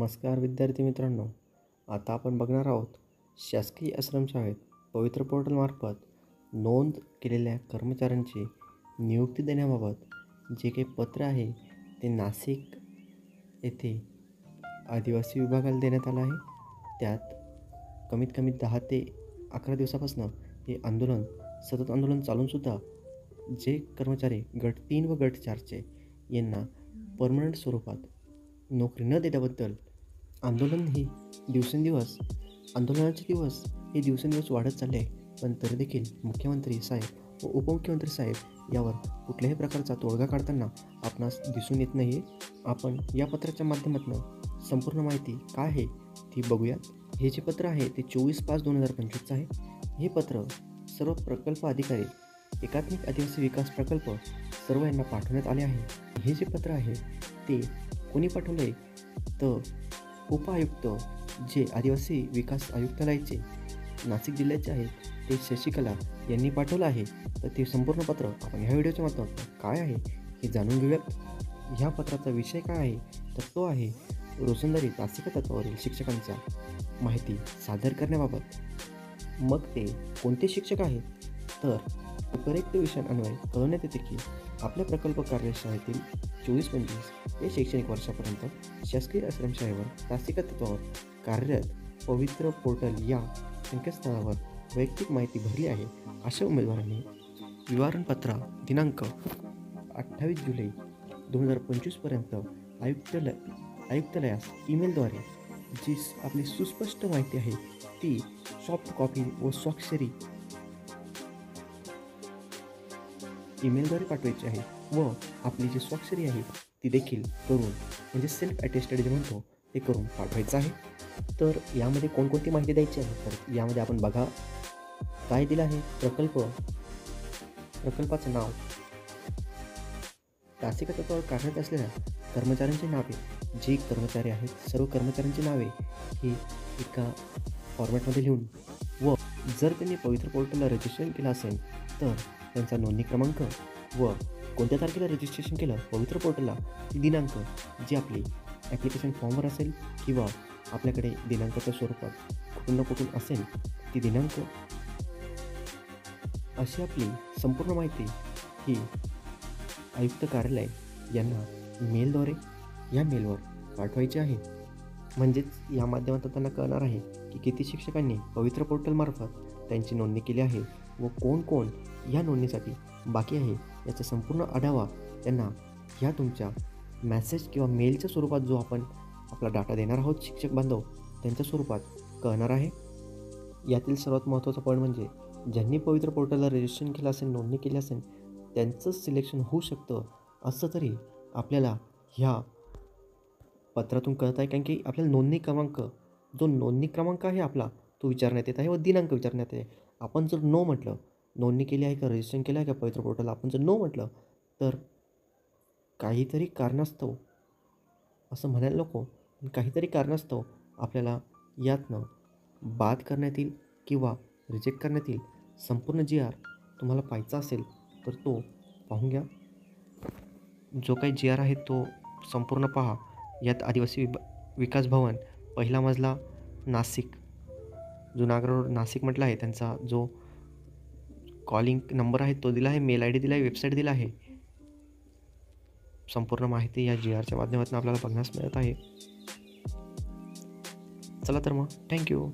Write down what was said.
नमस्कार विद्यार्थी मित्रांनो, आता आपण बघणार आहोत शासकीय आश्रमशाळेत पवित्र पोर्टलमार्फत नोंद केलेल्या कर्मचाऱ्यांची नियुक्ती देण्याबाबत जे काही पत्र आहे ते नाशिक येथे आदिवासी विभागाला देण्यात आलं आहे. त्यात कमीत कमी 10 ते 11 दिवसापासून हे आंदोलन सतत आंदोलन चालूनसुद्धा जे कर्मचारी गट 3 व गट 4चे यांना परमनंट स्वरूपात नोकरी न दिल्याबद्दल आंदोलन हे दिवसेंदिवस वाढत चालले आहे. पण तरी देखील मुख्यमंत्री साहेब व उपमुख्यमंत्री साहेब यावर कुठल्याही प्रकारचा तोडगा काढताना आपणास दिसून येत नाही आहे. आपण या पत्राच्या माध्यमातून संपूर्ण माहिती काय आहे ती बघूयात. हे जे पत्र आहे ते 24/5/2025 आहे. हे पत्र सर्व प्रकल्प अधिकारी, एकात्मिक आदिवासी विकास प्रकल्प सर्व यांना पाठवण्यात आले आहे. हे जे पत्र आहे ते कोणी पाठवलं आहे तर उपायुक्त जे आदिवासी विकास आयुक्तालयाचे नाशिक जिल्ह्याचे आहेत ते शशिकला यांनी पाठवलं आहे. तर ते संपूर्ण पत्र आपण ह्या व्हिडिओच्या माध्यमातून काय आहे हे जाणून घेऊयात. ह्या पत्राचा विषय काय आहे तर तो आहे रोजंदारी तासिका तत्वावरील शिक्षकांच्या माहिती सादर करण्याबाबत. मग ते कोणते शिक्षक आहेत तर उपरोक्त विषयांन्वये कळवण्यात येते की आपल्या प्रकल्प कार्यशाळेतील 24-25 या शैक्षणिक वर्षापर्यंत शासकीय आश्रमशाळेवर तासिका तत्वावर कार्यरत पवित्र पोर्टल या संकेतस्थळावर वैयक्तिक माहिती भरली आहे अशा उमेदवारांनी विवरणपत्र दिनांक 28 जुलै 2025 पर्यंत आयुक्तालयास ईमेलद्वारे जी आपली सुस्पष्ट माहिती आहे ती सॉफ्ट कॉपी व स्वाक्षरी ईमेलद्वारे पाठवायची आहे व आपली जी स्वाक्षरी आहे ती देखील करून म्हणजे सेल्फ अटेस्टेड जे म्हणतो ते करून पाठवायचं आहे. तर यामध्ये कोणकोणती माहिती द्यायची आहे तर यामध्ये आपण बघा काय दिलं आहे. प्रकल्पाचं नाव, तासिका तत्वावर कार्यरत असलेल्या कर्मचाऱ्यांची नावे, जे कर्मचारी आहेत सर्व कर्मचाऱ्यांची नावे ही एका फॉर्मॅटमध्ये लिहून व जर त्यांनी पवित्र पोर्टलला रजिस्ट्रेशन केलं असेल तर त्यांचा नोंदणी क्रमांक व कोणत्या तारखेला रजिस्ट्रेशन केलं पवित्र पोर्टलला ती दिनांक जी आपली ॲप्लिकेशन फॉर्मवर असेल किंवा आपल्याकडे दिनांकाच्या स्वरूपात कुठून ना कुठून असेल ती दिनांक, अशी आपली संपूर्ण माहिती ही आयुक्त कार्यालय यांना मेलद्वारे या मेलवर पाठवायची आहे. म्हणजेच या माध्यमातून त्यांना कळणार आहे की किती शिक्षकांनी पवित्र पोर्टलमार्फत त्यांची नोंदणी केली आहे व कोण कोण या नोंदणीसाठी बाकी आहे याचा संपूर्ण आढावा त्यांना ह्या तुमच्या मॅसेज किंवा मेलच्या स्वरूपात जो आपण आपला डाटा देणार आहोत शिक्षक बांधव त्यांच्या स्वरूपात कळणार आहे. यातील सर्वात महत्त्वाचा पॉईंट म्हणजे ज्यांनी पवित्र पोर्टलला रजिस्ट्रेशन केलं असेल, नोंदणी केली असेल त्यांचंच सिलेक्शन होऊ शकतं असं तरी आपल्याला ह्या पत्रातून कळत आहे. कारण की आपल्याला नोंदणी क्रमांक आहे आपला तो विचारण्यात येत आहे व दिनांक विचारण्यात आहे. आपण जर नो म्हटलं, नोंदणी केली आहे का, रजिस्ट्रेशन केलं आहे का पवित्र पोर्टलला, आपण जर नो म्हटलं तर काहीतरी कारणास्तव असं म्हणायला नको, काहीतरी कारणास्तव आपल्याला यातनं बाद करण्यात येईल किंवा रिजेक्ट करण्यात येईल. संपूर्ण GR तुम्हाला पाहायचा असेल तर तो पाहून घ्या. जो काही GR आहे तो संपूर्ण पहा. यात आदिवासी विकास भवन, पहिला मजला, नाशिक, जुनागड रोड, नाशिक म्हटलं आहे. त्यांचा जो कॉलिंग नंबर आहे तो दिला आहे, मेल ID दिला आहे, वेबसाईट दिला आहे. संपूर्ण माहिती या GRच्या माध्यमातून आपल्याला बघण्यास मिळत आहे. चला तर मग थँक्यू.